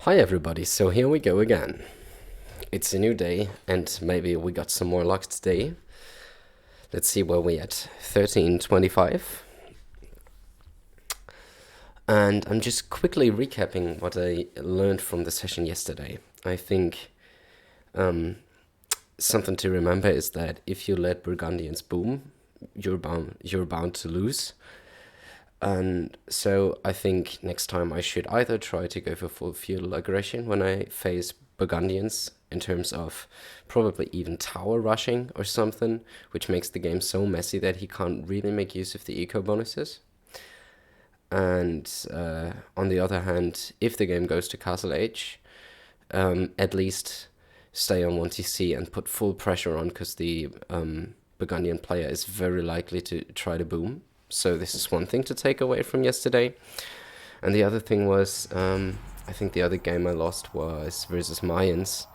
Hi everybody, so here we go again. It's a new day and maybe we got some more luck today. Let's see where we at. 1325. And I'm just quickly recapping what I learned from the session yesterday. I think something to remember is that if you let Burgundians boom, you're bound to lose. And so I think next time I should either try to go for full feudal aggression when I face Burgundians, in terms of probably even tower rushing or something, which makes the game so messy that he can't really make use of the eco bonuses. And on the other hand, if the game goes to Castle Age, at least stay on 1TC and put full pressure on, because the Burgundian player is very likely to try to boom. So this is one thing to take away from yesterday. And the other thing was, I think the other game I lost was versus Mayans,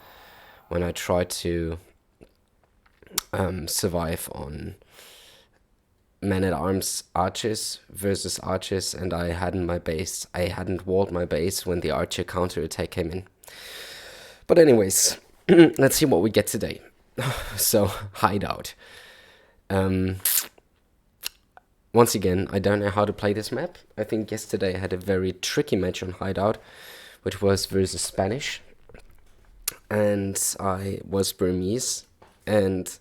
when I tried to survive on men-at-arms archers versus archers, and I hadn't walled my base when the archer counter-attack came in. But anyways, let's see what we get today. So, Hideout. Once again, I don't know how to play this map. I think yesterday I had a very tricky match on Hideout, which was versus Spanish. And I was Burmese, and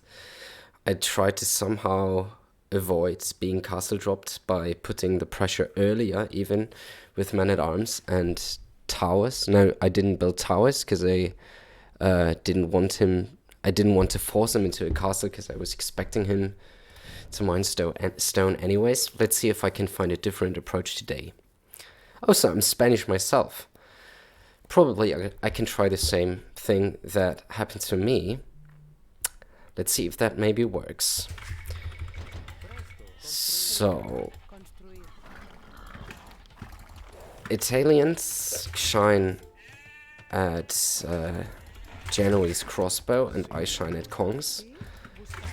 I tried to somehow avoid being castle dropped by putting the pressure earlier, even with men-at-arms and towers. No, I didn't build towers because I didn't want to force him into a castle, because I was expecting him to mine stone anyways. Let's see if I can find a different approach today. Oh, so I'm Spanish myself. Probably I can try the same thing that happened to me. Let's see if that maybe works. So, Italians shine at Genoese crossbow, and I shine at Kongs.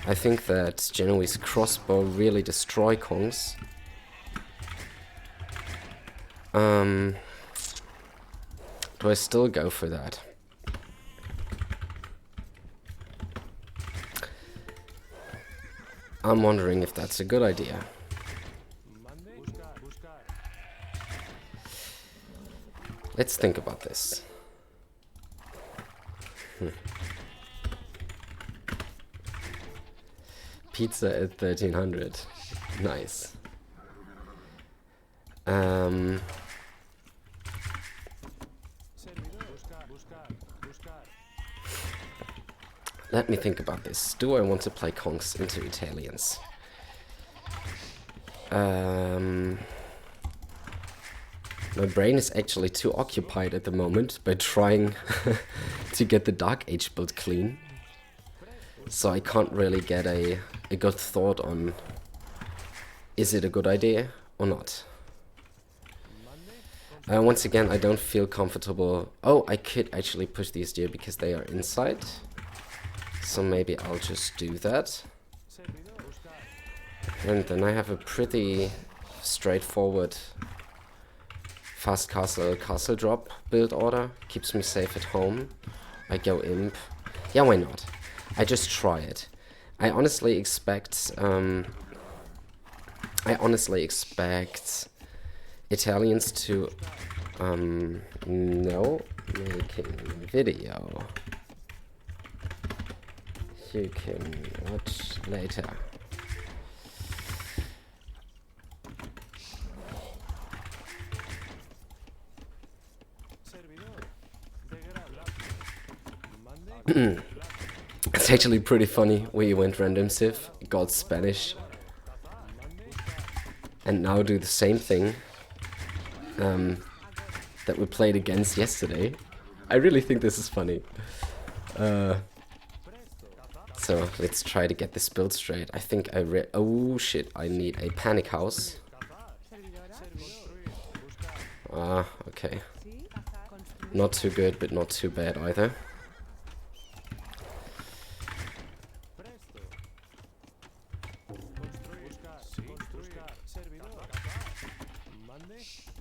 I think that Genoese crossbow really destroy Kongs. Do I still go for that? I'm wondering if that's a good idea. Let's think about this. Pizza at 1300. Nice. Let me think about this. Do I want to play Kongs into Italians? My brain is actually too occupied at the moment by trying to get the Dark Age build clean. So I can't really get a good thought on, is it a good idea or not? Once again, I don't feel comfortable. Oh, I could actually push these deer because they are inside. So maybe I'll just do that. And then I have a pretty straightforward fast castle drop build order. Keeps me safe at home. I go imp. Yeah, why not? I just try it. I honestly expect Italians to no, making video. You can watch later. It's actually pretty funny. We went random civ, got Spanish, and now do the same thing that we played against yesterday. I really think this is funny. So let's try to get this build straight. I think oh shit, I need a panic house. Ah, okay. Not too good, but not too bad either.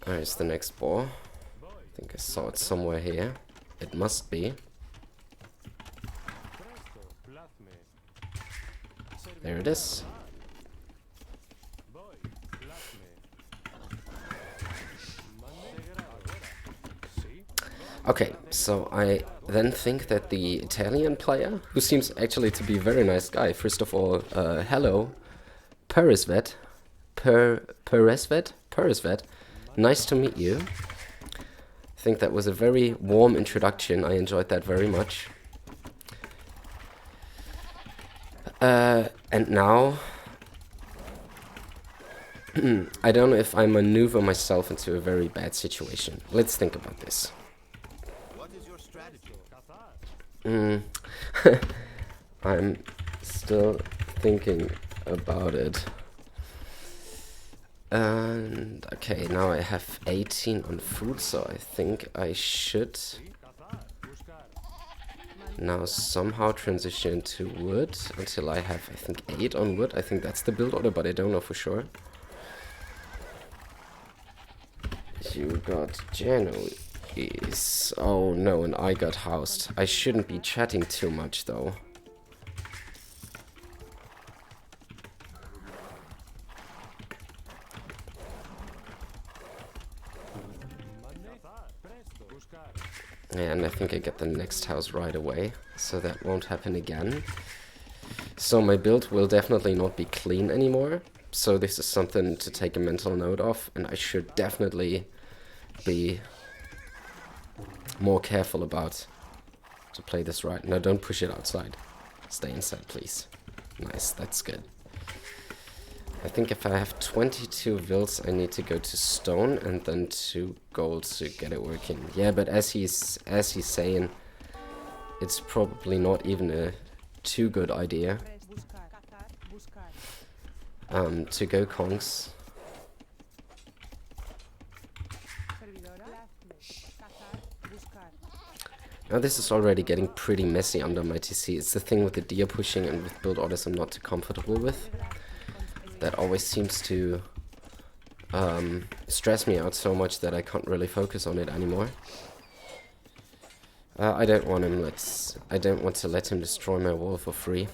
Alright, it's the next ball. I think I saw it somewhere here. It must be. There it is. Okay, so I then think that the Italian player, who seems actually to be a very nice guy, first of all, hello, Peresvet, Peresvet, nice to meet you. I think that was a very warm introduction, I enjoyed that very much. And now, I don't know if I maneuver myself into a very bad situation. Let's think about this. I'm still thinking about it. And okay, now I have 18 on food, so I think I should now somehow transition into wood until I have, I think, 8 on wood. I think that's the build order, but I don't know for sure. You got Genoese. Oh no, and I got housed. I shouldn't be chatting too much though. Yeah, and I think I get the next house right away, so that won't happen again. So my build will definitely not be clean anymore, so this is something to take a mental note of, and I should definitely be more careful about to play this right. No, don't push it outside. Stay inside, please. Nice, that's good. I think if I have 22 vills, I need to go to stone and then 2 gold to get it working. Yeah, but as he's saying, it's probably not even a too good idea to go conks. Now this is already getting pretty messy under my TC. It's the thing with the deer pushing and with build orders I'm not too comfortable with. That always seems to stress me out so much that I can't really focus on it anymore. I don't want him. I don't want to let him destroy my wall for free.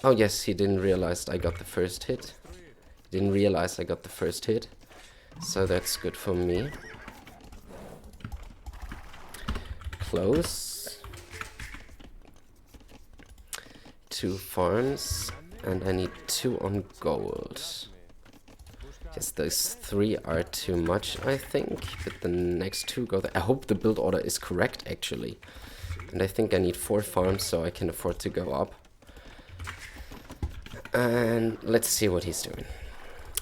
Oh yes, he didn't realize I got the first hit. He didn't realize I got the first hit, so that's good for me. Close. 2 farms, and I need 2 on gold. Yes, those 3 are too much, I think, but the next 2 go there. I hope the build order is correct, actually. And I think I need 4 farms so I can afford to go up. And let's see what he's doing.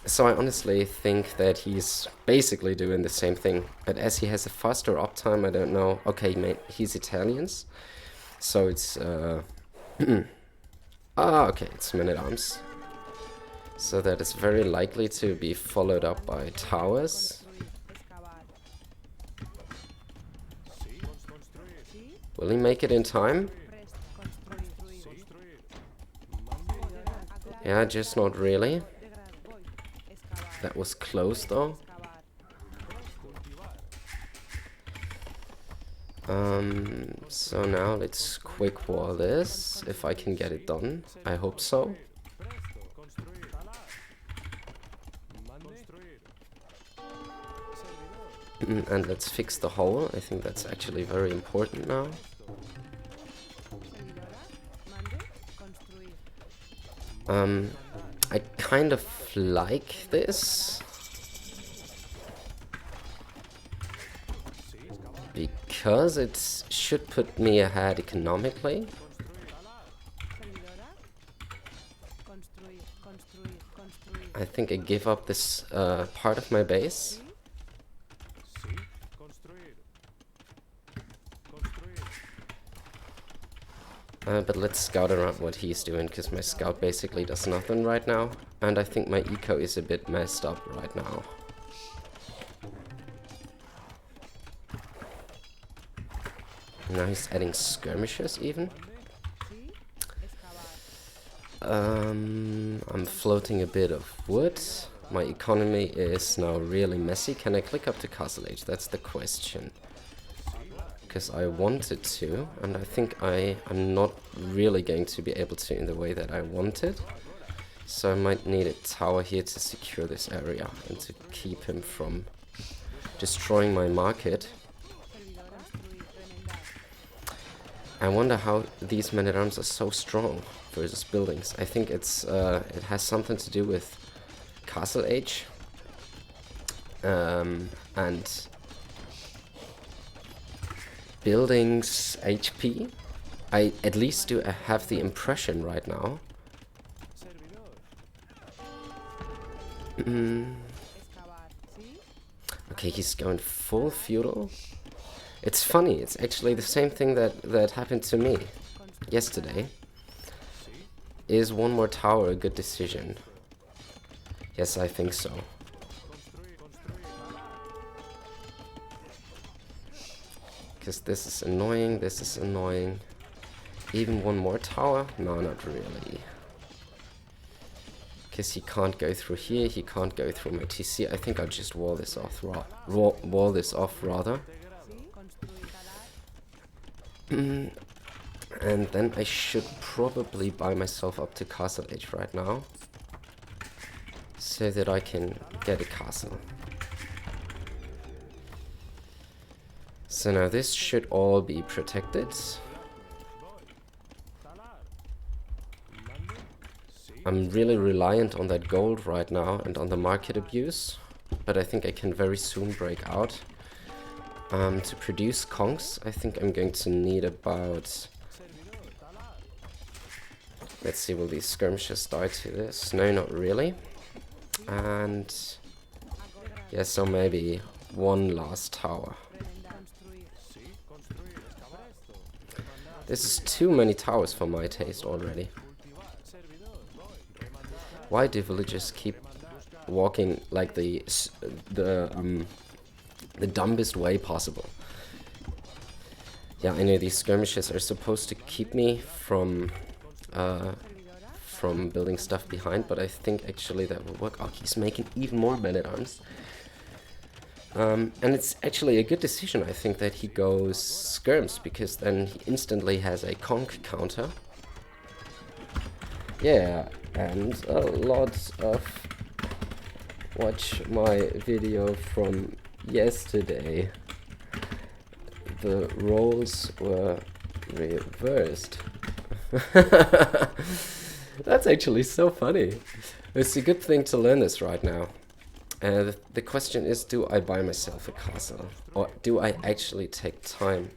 So I honestly think that he's basically doing the same thing, but as he has a faster uptime, I don't know. Okay, he's Italians, so it's okay, it's men-at-arms. So that is very likely to be followed up by towers. Will he make it in time? Yeah, just not really. That was close though. So now let's quick wall this, if I can get it done. I hope so. And let's fix the hole. I think that's actually very important now. I kind of like this because it should put me ahead economically. I think I give up this part of my base. But let's scout around what he's doing, because my scout basically does nothing right now. And I think my eco is a bit messed up right now. Now he's adding skirmishers even. I'm floating a bit of wood. My economy is now really messy. Can I click up to Castle Age? That's the question. Because I wanted to, and I think I'm not really going to be able to in the way that I wanted. So I might need a tower here to secure this area and to keep him from destroying my market. I wonder how these men-at-arms are so strong versus buildings. I think it has something to do with Castle Age and buildings HP. I at least do have the impression right now. Okay, he's going full feudal. It's funny, it's actually the same thing that happened to me yesterday. Is one more tower a good decision? Yes, I think so. Because this is annoying, this is annoying. Even one more tower? No, not really. Because he can't go through here, he can't go through my TC. I think I'll just wall this off, rather. And then I should probably buy myself up to Castle Age right now, so that I can get a castle. So now this should all be protected. I'm really reliant on that gold right now and on the market abuse, but I think I can very soon break out. To produce conchs, I think I'm going to need about... Let's see, will these skirmishes die to this? No, not really. And... yeah, so maybe one last tower. This is too many towers for my taste already. Why do villagers keep walking like the dumbest way possible? Yeah, I know these skirmishes are supposed to keep me from building stuff behind, but I think actually that will work. Oh, he's making even more men-at-arms. And it's actually a good decision, I think, that he goes skirms, because then he instantly has a conch counter. Yeah, and a lot of... Watch my video from yesterday. The roles were reversed. That's actually so funny. It's a good thing to learn this right now. The question is, do I buy myself a castle? Or do I actually take time?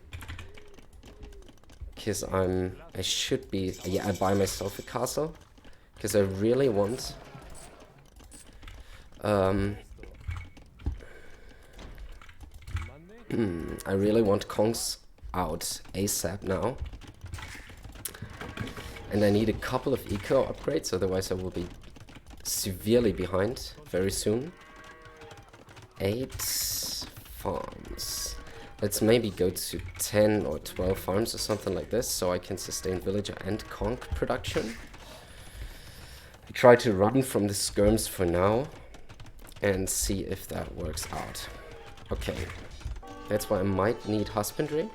Because I should be... Yeah, I buy myself a castle. Because I really want... I really want conchs out ASAP now. And I need a couple of eco upgrades, otherwise I will be severely behind very soon. 8 farms. Let's maybe go to 10 or 12 farms or something like this, so I can sustain villager and conch production. I try to run from the skirms for now and see if that works out. Okay, that's why I might need husbandry.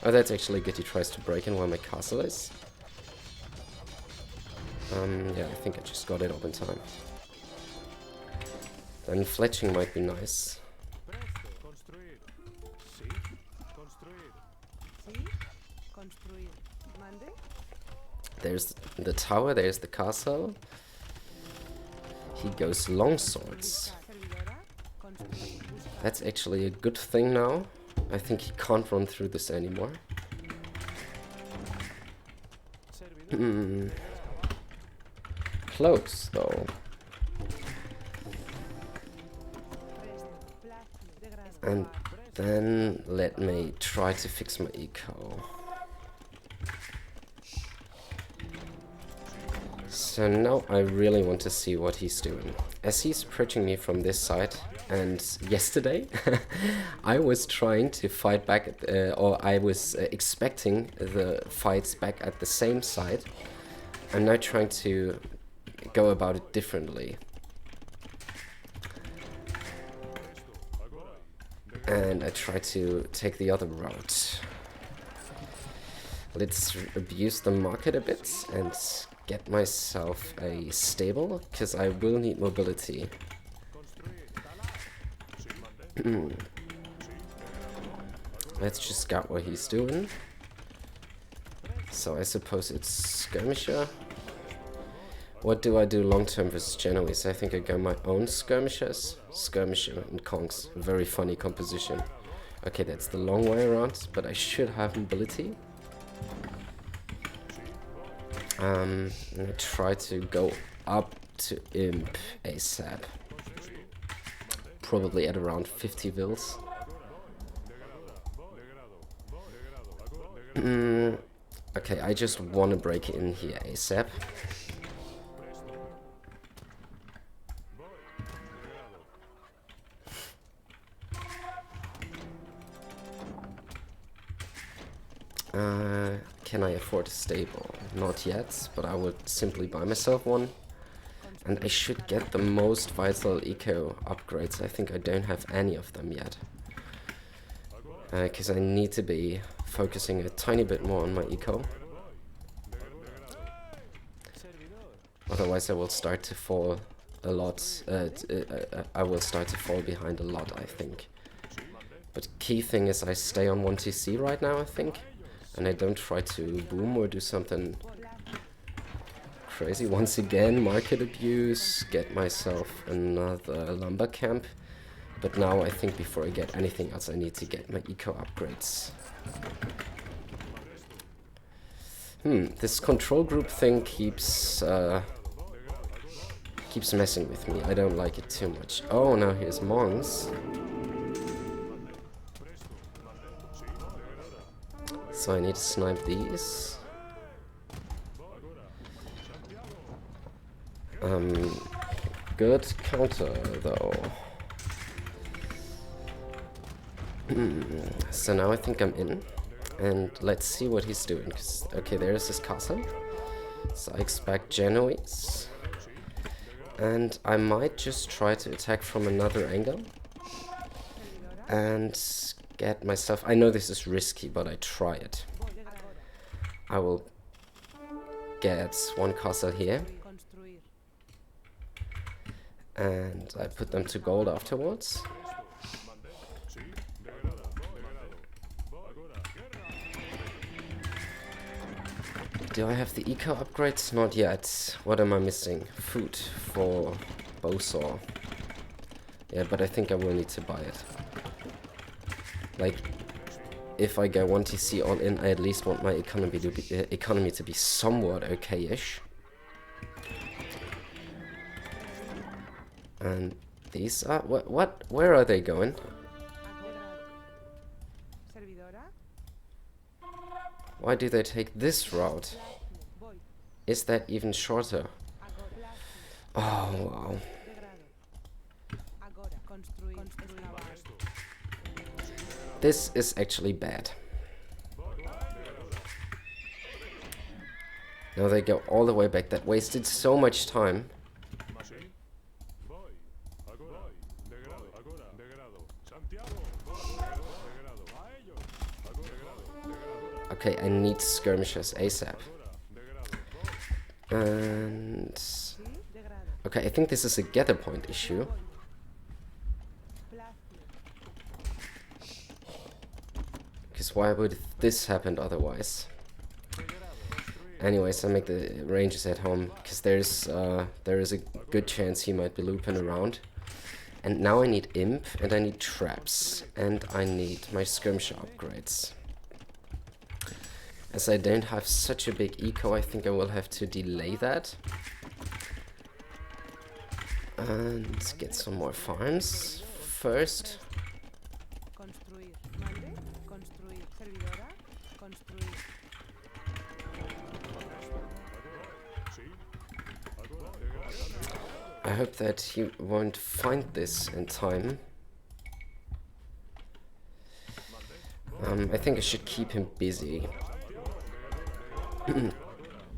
Oh, that's actually good. He tries to break in where my castle is. Yeah, I think I just got it up in time. Then fletching might be nice. There's the tower, there's the castle. He goes long swords. That's actually a good thing now. I think he can't run through this anymore. Close, though. And then let me try to fix my eco. So now I really want to see what he's doing. As he's approaching me from this side, and yesterday I was trying to fight back, or I was expecting the fights back at the same side. I'm now trying to go about it differently. And I try to take the other route. Let's abuse the market a bit and get myself a stable, because I will need mobility. Let's just scout what he's doing. So I suppose it's skirmisher. What do I do long term versus Genoese? I think I go my own skirmishers. Skirmisher and conks. Very funny composition. Okay, that's the long way around, but I should have mobility. And I try to go up to Imp ASAP. Probably at around 50 vils. Okay, I just want to break in here ASAP. Can I afford a stable? Not yet, but I would simply buy myself one. And I should get the most vital eco upgrades. I think I don't have any of them yet. Because I need to be focusing a tiny bit more on my eco. Otherwise I will start to fall a lot. I will start to fall behind a lot, I think. But key thing is I stay on 1TC right now, I think. And I don't try to boom or do something crazy. Once again, market abuse, get myself another lumber camp. But now I think before I get anything else, I need to get my eco upgrades. This control group thing keeps messing with me. I don't like it too much. Oh, now here's monks. So I need to snipe these. Good counter though. So now I think I'm in. And let's see what he's doing. Okay, there's his castle. So I expect Genoese. And I might just try to attack from another angle. And get myself... I know this is risky, but I try it. I will get one castle here. And I put them to gold afterwards. Do I have the eco upgrades? Not yet. What am I missing? Food for bowsaw. Yeah, but I think I will need to buy it. Like, if I go 1TC all in, I at least want my economy to be somewhat okay-ish. And these are... What? Where are they going? Why do they take this route? Is that even shorter? Oh, wow. This is actually bad. Now they go all the way back. That wasted so much time. Okay, I need skirmishers ASAP. And... okay, I think this is a gather point issue. Because why would this happen otherwise? Anyways, I make the rangers at home, because there is a good chance he might be looping around. And now I need imp, and I need traps, and I need my skirmisher upgrades. As I don't have such a big eco, I think I will have to delay that. And get some more farms first. I hope that he won't find this in time. I think I should keep him busy.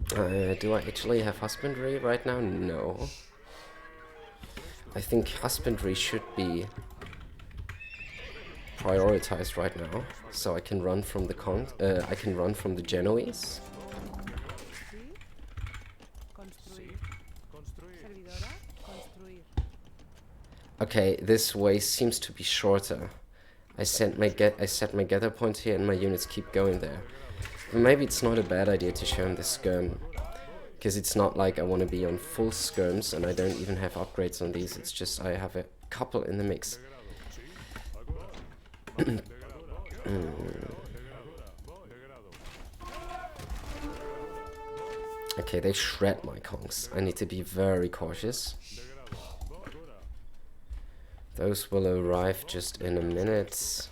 Do I actually have husbandry right now? No. I think husbandry should be prioritized right now, so I can run from the I can run from the Genoese. Okay, this way seems to be shorter. I set my gather point here, and my units keep going there. Maybe it's not a bad idea to show him the skirm, because it's not like I want to be on full skirms, and I don't even have upgrades on these. It's just I have a couple in the mix. Okay, they shred my conks. I need to be very cautious. Those will arrive just in a minute.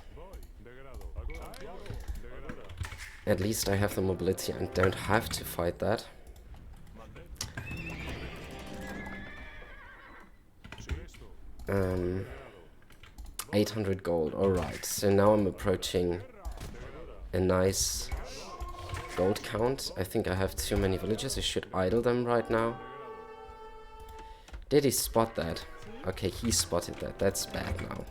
At least I have the mobility and don't have to fight that. Um, 800 gold, alright. So now I'm approaching a nice gold count. I think I have too many villages. I should idle them right now. Did he spot that? Okay, he spotted that. That's bad now.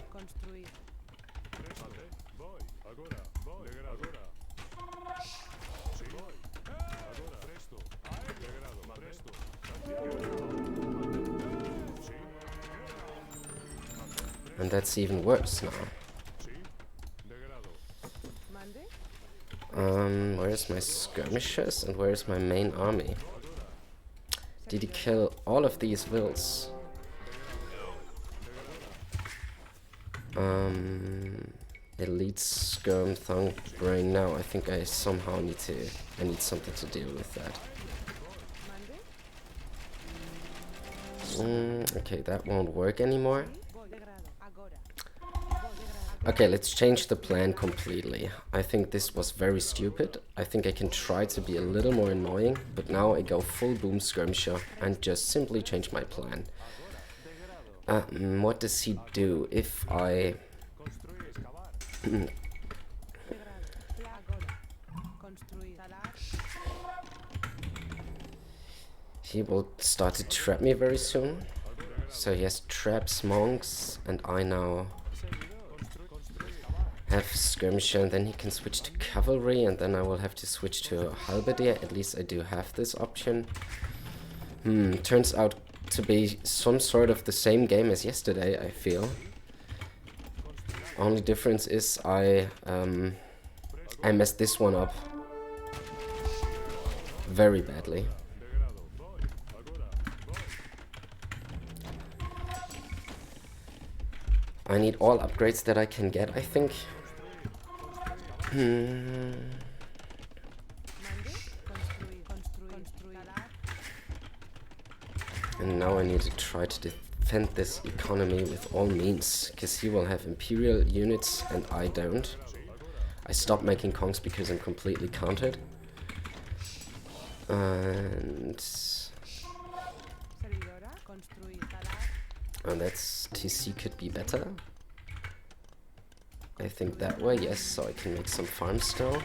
And that's even worse now. Where's my skirmishers and where's my main army? Did he kill all of these vills? Elite skirm thong brain now. I think I somehow need something to deal with that. Okay, that won't work anymore. Okay, let's change the plan completely. I think this was very stupid. I think I can try to be a little more annoying, but now I go full boom skirmisher and just simply change my plan. What does he do if I... He will start to trap me very soon. So he has traps, monks, and I now have skirmisher, and then he can switch to cavalry, and then I will have to switch to halberdier. At least I do have this option. Turns out to be some sort of the same game as yesterday, I feel. Only difference is I messed this one up very badly. I need all upgrades that I can get, I think. And now I need to try to defend this economy with all means, because he will have imperial units and I don't. I stopped making conks because I'm completely countered. And that's TC could be better. I think that way, yes, so I can make some farms still.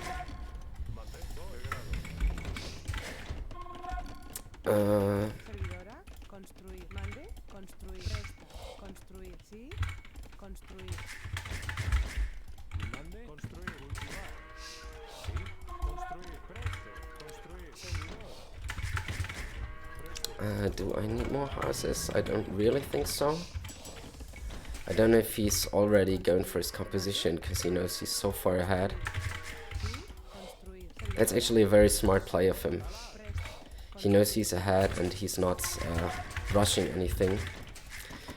Do I need more houses? I don't really think so. I don't know if he's already going for his composition because he knows he's so far ahead. That's actually a very smart play of him. He knows he's ahead and he's not rushing anything.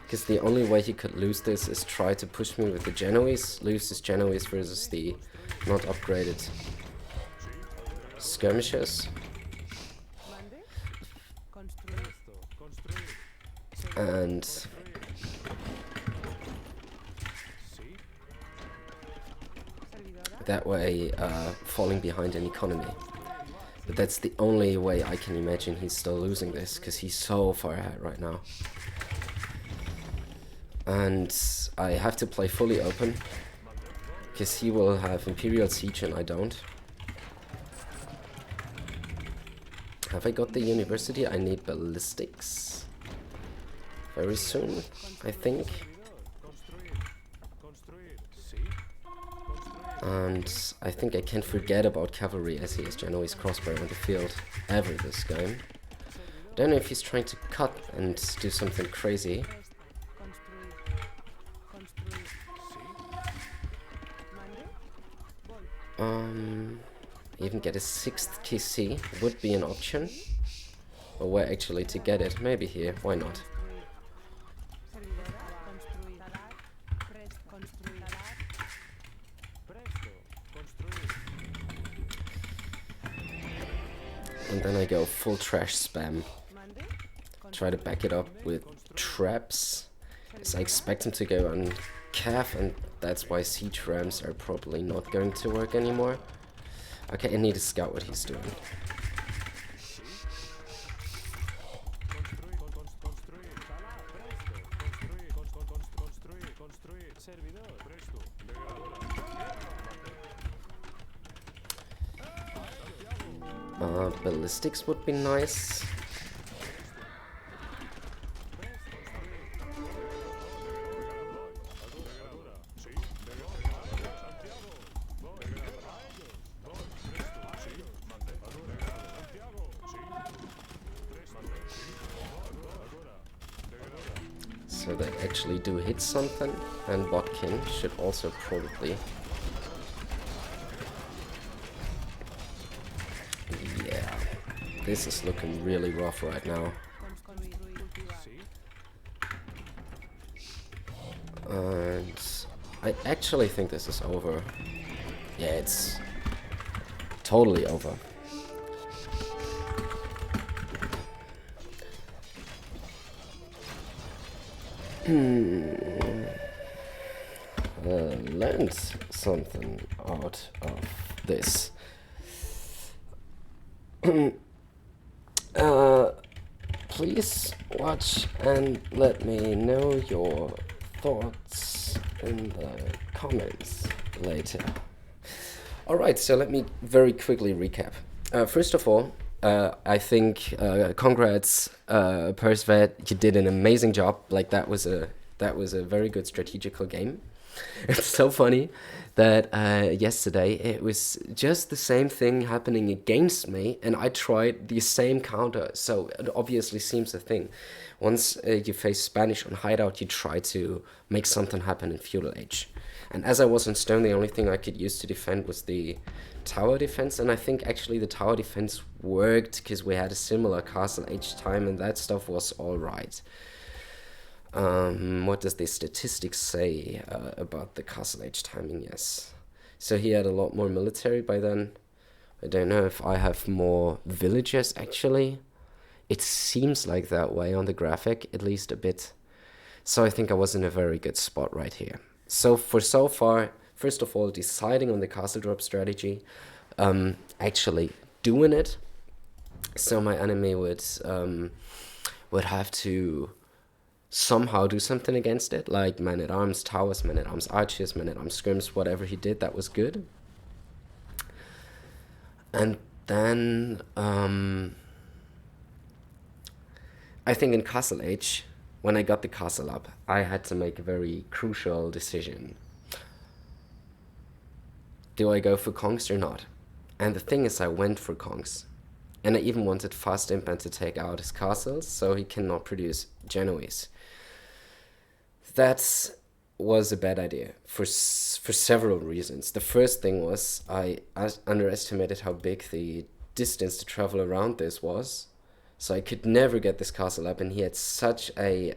Because the only way he could lose this is try to push me with the Genoese, lose his Genoese versus the not upgraded skirmishers. And that way falling behind in economy. But that's the only way I can imagine he's still losing this, because he's so far ahead right now. And I have to play fully open, because he will have Imperial Siege and I don't. Have I got the university? I need ballistics very soon, I think. And I think I can forget about cavalry as he has Genoese crossbow on the field ever this game. Don't know if he's trying to cut and do something crazy. Even get a 6th TC would be an option. Or where actually to get it? Maybe here, why not? And then I go full trash spam. Try to back it up with traps. Because I expect him to go on calf, and that's why siege rams are probably not going to work anymore. Okay, I need to scout what he's doing. Ballistics would be nice. So they actually do hit something, and Botkin should also probably... Yeah, this is looking really rough right now. And I actually think this is over. Yeah, it's totally over. Learned something out of this. Please watch and let me know your thoughts in the comments later. Alright, so let me very quickly recap. First of all, I think congrats, Persvet, you did an amazing job. Like that was a very good strategical game. It's so funny that yesterday it was just the same thing happening against me, and I tried the same counter. So it obviously seems a thing. Once you face Spanish on Hideout, you try to make something happen in Feudal Age. And as I was in stone, the only thing I could use to defend was the tower defense, and I think actually the tower defense worked because we had a similar Castle Age time, and that stuff was alright. What does the statistics say about the Castle Age timing? Yes. So he had a lot more military by then. I don't know if I have more villages actually. It seems like that way on the graphic, at least a bit. So I think I was in a very good spot right here. So far, first of all, deciding on the castle drop strategy, actually doing it. So my enemy would have to somehow do something against it, like man-at-arms towers, man-at-arms archers, man-at-arms scrims, whatever he did, that was good. And then I think in Castle Age, when I got the castle up, I had to make a very crucial decision. Do I go for Kongs or not? And the thing is, I went for Kongs. And I even wanted Fast Impan to take out his castles, so he cannot produce Genoese. That was a bad idea for several reasons. The first thing was I underestimated how big the distance to travel around this was. So I could never get this castle up, and he had such a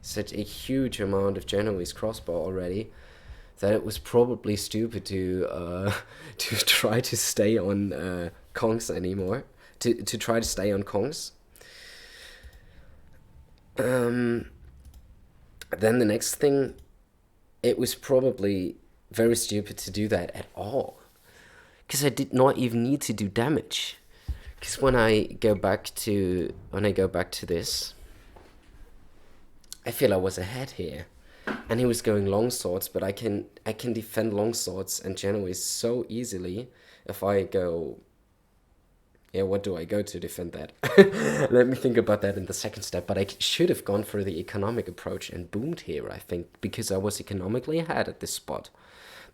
huge amount of Genoese crossbow already that it was probably stupid to try to stay on Kongs anymore. To try to stay on Kongs. Then the next thing, it was probably very stupid to do that at all, because I did not even need to do damage. Because when I go back to this, I feel I was ahead here, and he was going long swords, but I can defend long swords and Genoese so easily if I go Yeah, what do I go to defend that? Let me think about that in the second step. But I should have gone for the economic approach and boomed here, I think, because I was economically ahead at this spot.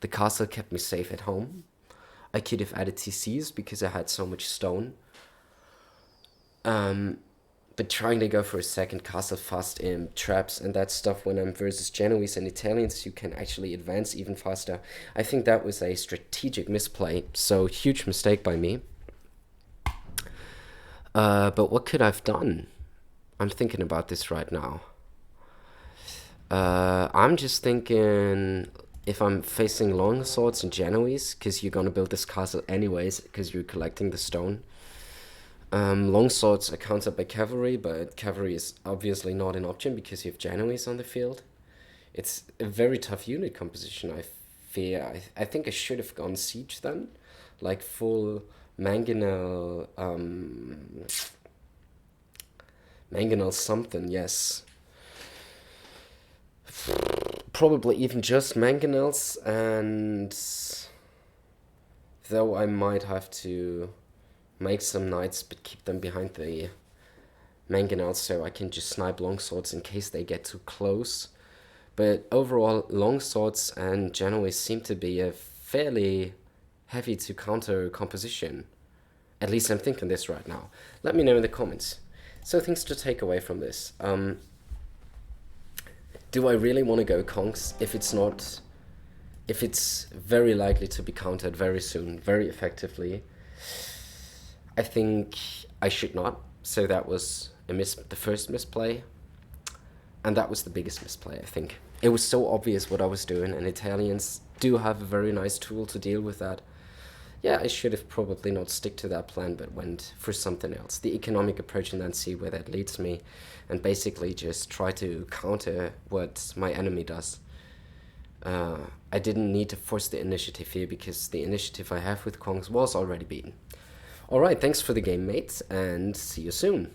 The castle kept me safe at home. I could have added TCs because I had so much stone. But trying to go for a second castle fast in traps and that stuff when I'm versus Genoese and Italians, you can actually advance even faster. I think that was a strategic misplay, so huge mistake by me. But what could I've done? I'm thinking about this right now. I'm just thinking if I'm facing long swords and Genoese, because you're gonna build this castle anyways, because you're collecting the stone. Long swords are countered by cavalry, but cavalry is obviously not an option because you have Genoese on the field. It's a very tough unit composition, I fear. I think I should have gone siege then. Like full mangonel, mangonel something, yes. Probably even just mangonels, and though I might have to make some knights but keep them behind the mangonels so I can just snipe longswords in case they get too close. But overall, longswords and Genoese seem to be a fairly heavy to counter composition. At least I'm thinking this right now. Let me know in the comments. So things to take away from this. Do I really want to go conks if it's very likely to be countered very soon, very effectively? I think I should not. So that was the first misplay, and that was the biggest misplay, I think. It was so obvious what I was doing, and Italians do have a very nice tool to deal with that. Yeah, I should have probably not stick to that plan, but went for something else. The economic approach, and then see where that leads me, and basically just try to counter what my enemy does. I didn't need to force the initiative here because the initiative I have with Kongs was already beaten. Alright, thanks for the game, mates, and see you soon.